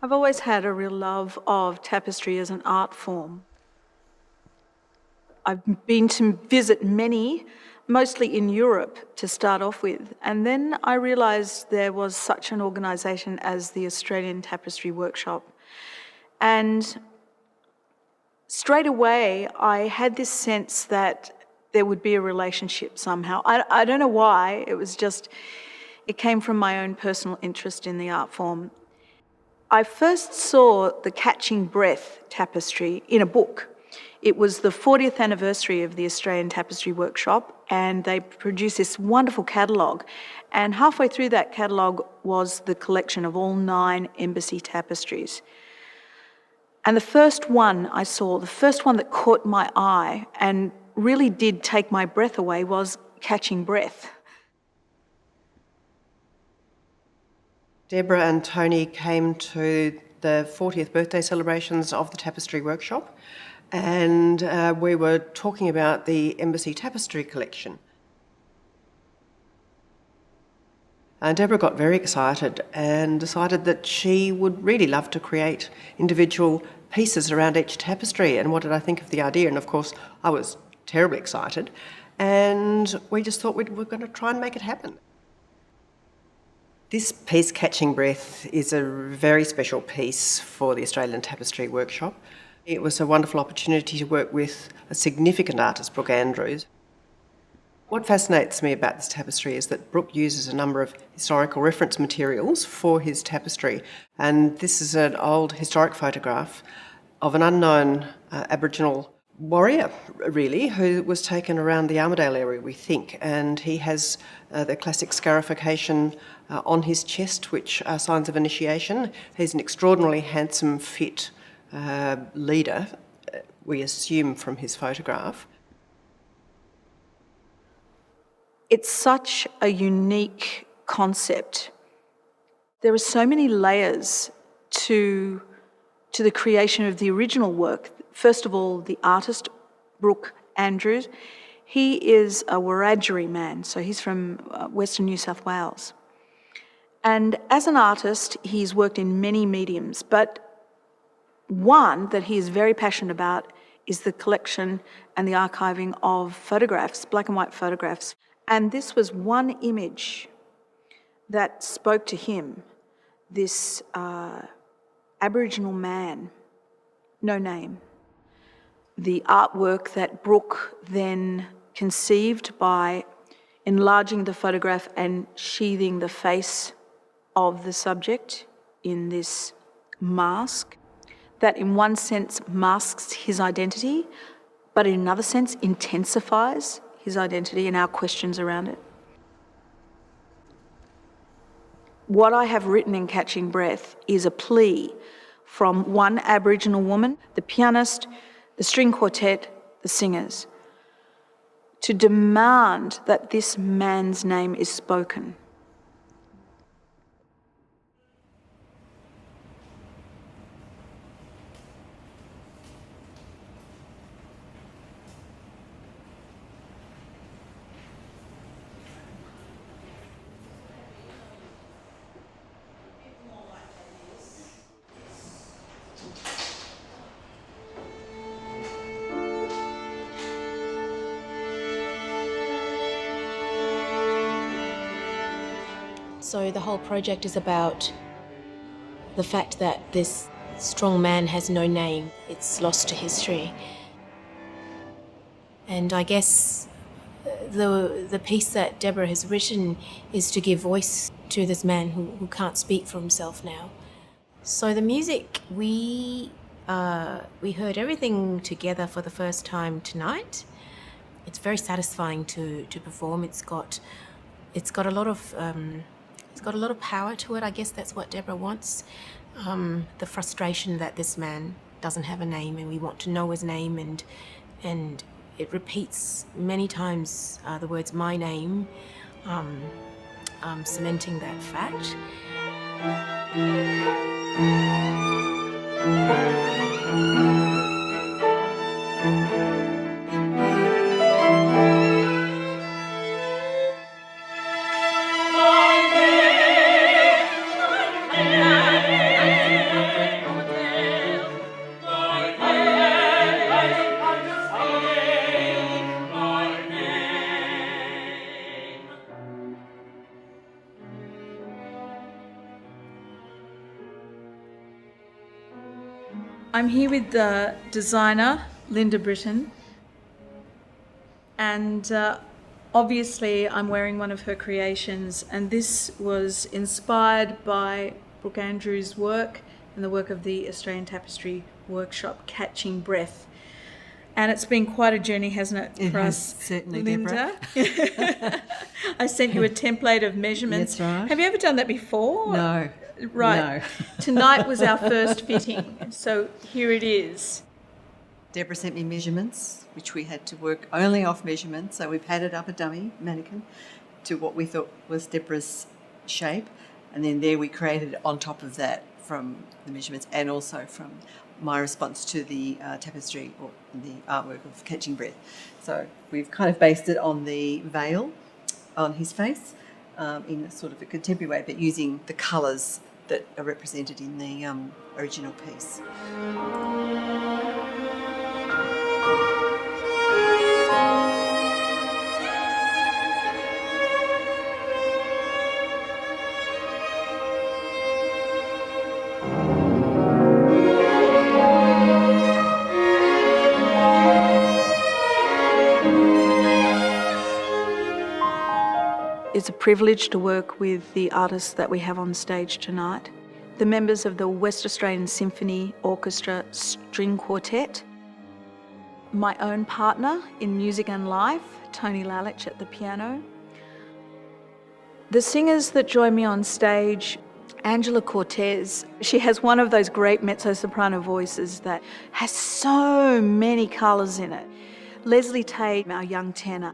I've always had a real love of tapestry as an art form. I've been to visit many, mostly in Europe to start off with, and then I realised there was such an organisation as the Australian Tapestry Workshop. And straight away, I had this sense that there would be a relationship somehow. I don't know why, it came from my own personal interest in the art form. I first saw the Catching Breath tapestry in a book. It was the 40th anniversary of the Australian Tapestry Workshop, and they produced this wonderful catalogue. And halfway through that catalogue was the collection of all 9 embassy tapestries. And the first one I saw, the first one that caught my eye and really did take my breath away was Catching Breath. Deborah and Tony came to the 40th birthday celebrations of the Tapestry Workshop, and we were talking about the Embassy Tapestry Collection. And Deborah got very excited and decided that she would really love to create individual pieces around each tapestry. And what did I think of the idea? And of course, I was terribly excited, and we just thought we were going to try and make it happen. This piece, Catching Breath, is a very special piece for the Australian Tapestry Workshop. It was a wonderful opportunity to work with a significant artist, Brook Andrew. What fascinates me about this tapestry is that Brook uses a number of historical reference materials for his tapestry, and this is an old historic photograph of an unknown Aboriginal warrior, really, who was taken around the Armidale area, we think, and he has the classic scarification on his chest, which are signs of initiation. He's an extraordinarily handsome, fit leader, we assume from his photograph. It's such a unique concept. There are so many layers to the creation of the original work. First of all, the artist, Brook Andrew, he is a Wiradjuri man, so he's from Western New South Wales. And as an artist, he's worked in many mediums, but one that he is very passionate about is the collection and the archiving of photographs, black and white photographs. And this was one image that spoke to him, this Aboriginal man, no name. The artwork that Brook then conceived by enlarging the photograph and sheathing the face of the subject in this mask that in one sense masks his identity, but in another sense intensifies his identity and our questions around it. What I have written in Catching Breath is a plea from one Aboriginal woman, the pianist, the string quartet, the singers, to demand that this man's name is spoken. So the whole project is about the fact that this strong man has no name. It's lost to history. And I guess the piece that Deborah has written is to give voice to this man who can't speak for himself now. So the music, we heard everything together for the first time tonight. It's very satisfying to perform. It's got a lot of power to it. I guess that's what Deborah wants. The frustration that this man doesn't have a name, and we want to know his name, and it repeats many times the words "my name," cementing that fact. I'm here with the designer, Linda Britton, and obviously I'm wearing one of her creations, and this was inspired by Brook Andrew's work and the work of the Australian Tapestry Workshop, Catching Breath. And it's been quite a journey, hasn't it, for us, certainly, Linda? I sent you a template of measurements. That's right. Have you ever done that before? No. Right. No. Tonight was our first fitting, so here it is. Deborah sent me measurements, which we had to work only off measurements. So we padded up a dummy mannequin to what we thought was Deborah's shape. And then there we created on top of that from the measurements and also from my response to the tapestry or the artwork of Catching Breath. So we've kind of based it on the veil on his face in a sort of a contemporary way, but using the colours that are represented in the original piece. It's a privilege to work with the artists that we have on stage tonight. The members of the West Australian Symphony Orchestra String Quartet, my own partner in music and life, Tony Lalich at the piano. The singers that join me on stage, Angela Cortez, she has one of those great mezzo-soprano voices that has so many colours in it. Leslie Tate, our young tenor.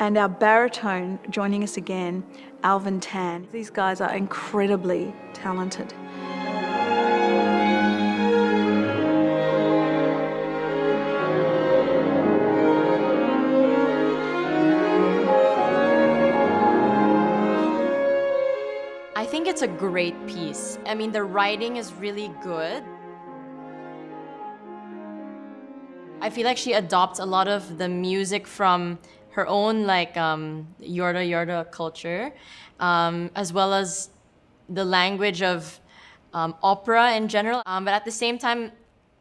And our baritone joining us again, Alvin Tan. These guys are incredibly talented. I think it's a great piece. I mean, the writing is really good. I feel like she adopts a lot of the music from her own Yorta Yorta culture, as well as the language of opera in general. But at the same time,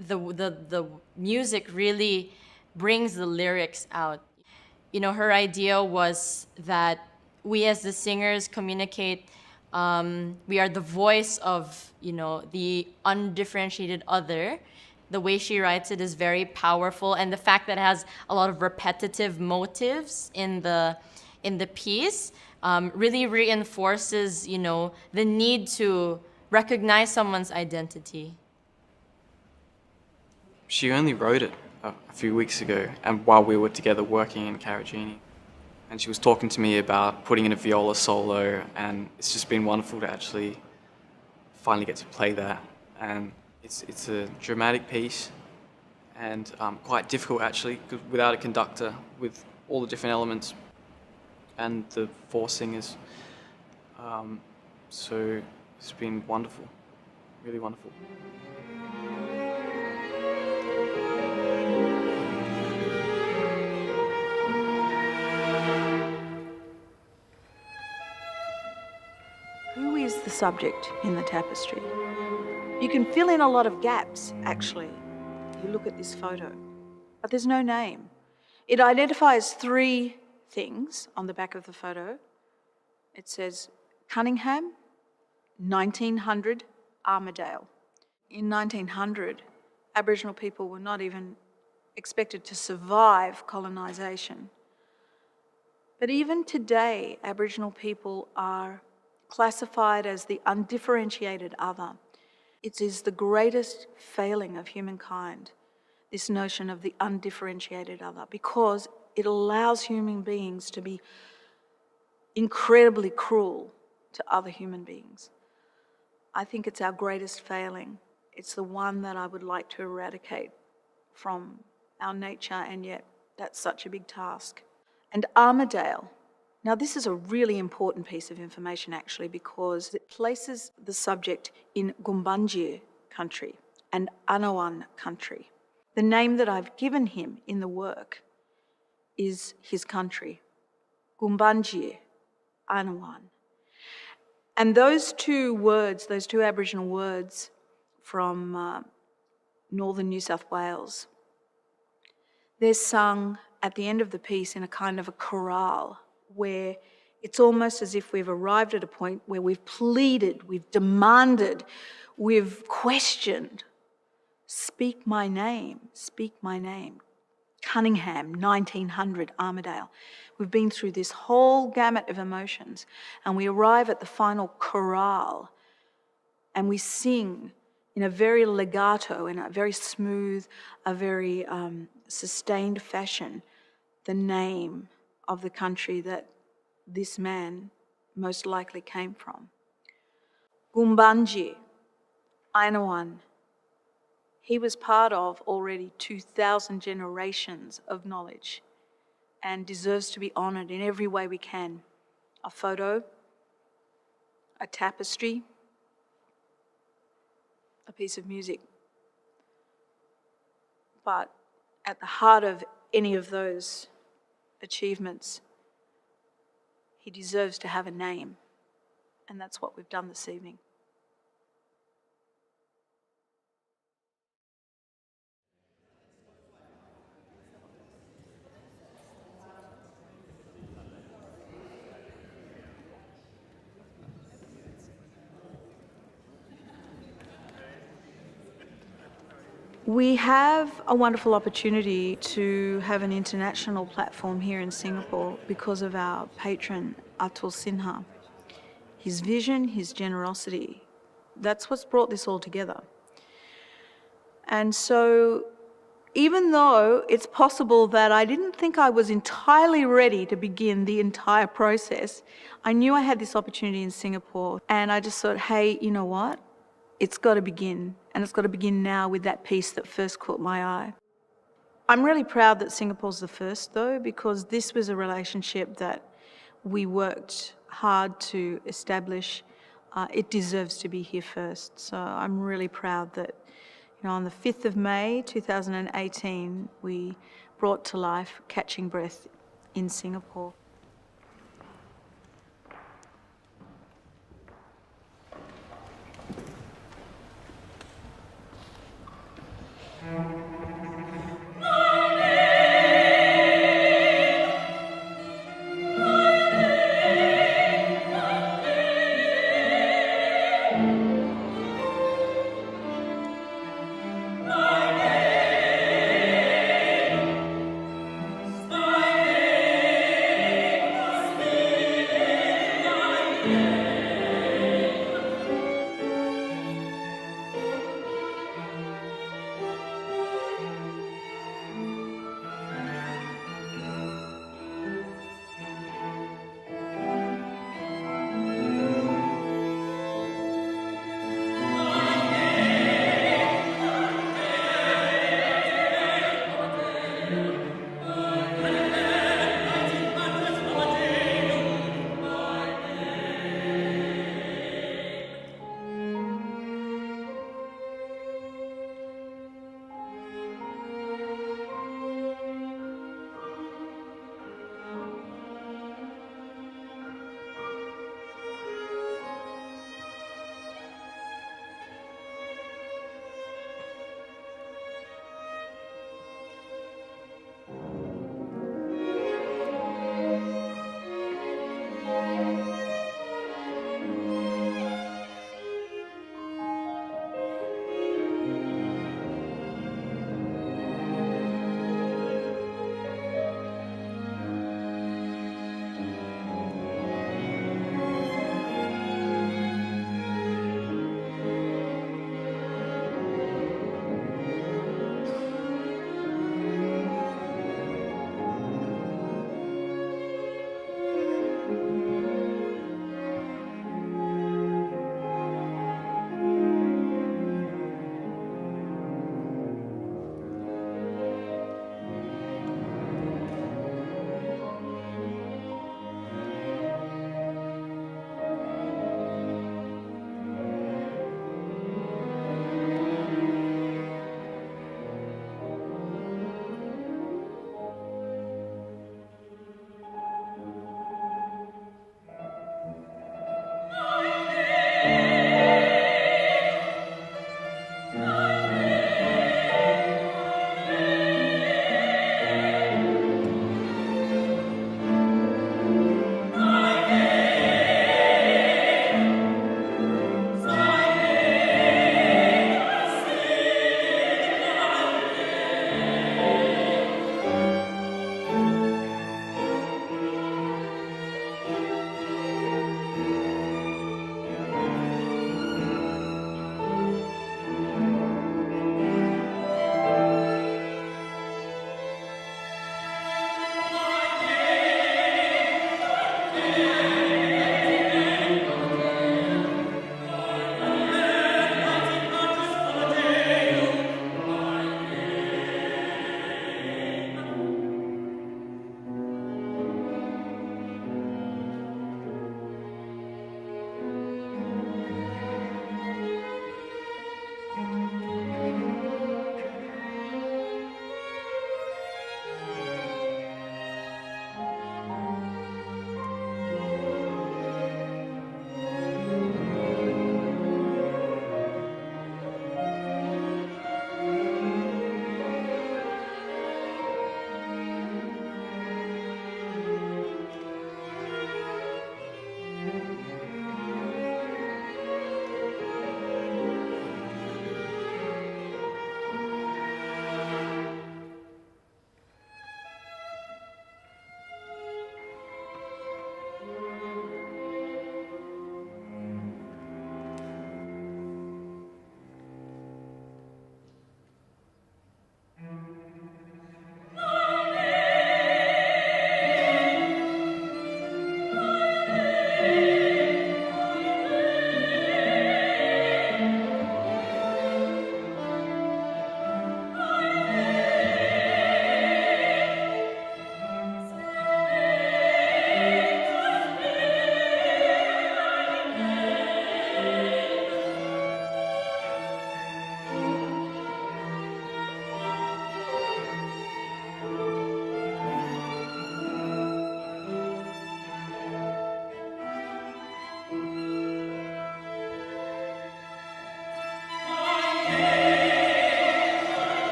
the music really brings the lyrics out. You know, her idea was that we as the singers communicate. We are the voice of, the undifferentiated other. The way she writes it is very powerful, and the fact that it has a lot of repetitive motives in the piece really reinforces, the need to recognize someone's identity. She only wrote it a few weeks ago, and while we were together working in Carragini. And she was talking to me about putting in a viola solo, and it's just been wonderful to actually finally get to play that. And it's a dramatic piece, and quite difficult actually, because without a conductor, with all the different elements and the four singers. So it's been wonderful, really wonderful. Who is the subject in the tapestry? You can fill in a lot of gaps, actually, if you look at this photo, but there's no name. It identifies three things on the back of the photo. It says Cunningham, 1900, Armidale. In 1900, Aboriginal people were not even expected to survive colonisation. But even today, Aboriginal people are classified as the undifferentiated other. It is the greatest failing of humankind, this notion of the undifferentiated other, because it allows human beings to be incredibly cruel to other human beings. I think it's our greatest failing. It's the one that I would like to eradicate from our nature, and yet that's such a big task. And Armidale. Now, this is a really important piece of information, actually, because it places the subject in Gumbaynggirr country and Anawan country. The name that I've given him in the work is his country, Gumbaynggirr, Anawan. And those two words, those two Aboriginal words from northern New South Wales. They're sung at the end of the piece in a kind of a chorale where it's almost as if we've arrived at a point where we've pleaded, we've demanded, we've questioned. Speak my name, speak my name. Cunningham, 1900, Armidale. We've been through this whole gamut of emotions, and we arrive at the final chorale, and we sing in a very legato, in a very smooth, a very sustained fashion, the name of the country that this man most likely came from. Gumbanji, Ainawan, he was part of already 2,000 generations of knowledge and deserves to be honoured in every way we can. A photo, a tapestry, a piece of music. But at the heart of any of those achievements, he deserves to have a name. And that's what we've done this evening. We have a wonderful opportunity to have an international platform here in Singapore because of our patron, Atul Sinha. His vision, his generosity, that's what's brought this all together. And so even though it's possible that I didn't think I was entirely ready to begin the entire process, I knew I had this opportunity in Singapore, and I just thought, hey, you know what? It's got to begin, and it's got to begin now with that piece that first caught my eye. I'm really proud that Singapore's the first, though, because this was a relationship that we worked hard to establish. It deserves to be here first. So I'm really proud that, on the 5th of May 2018, we brought to life Catching Breath in Singapore.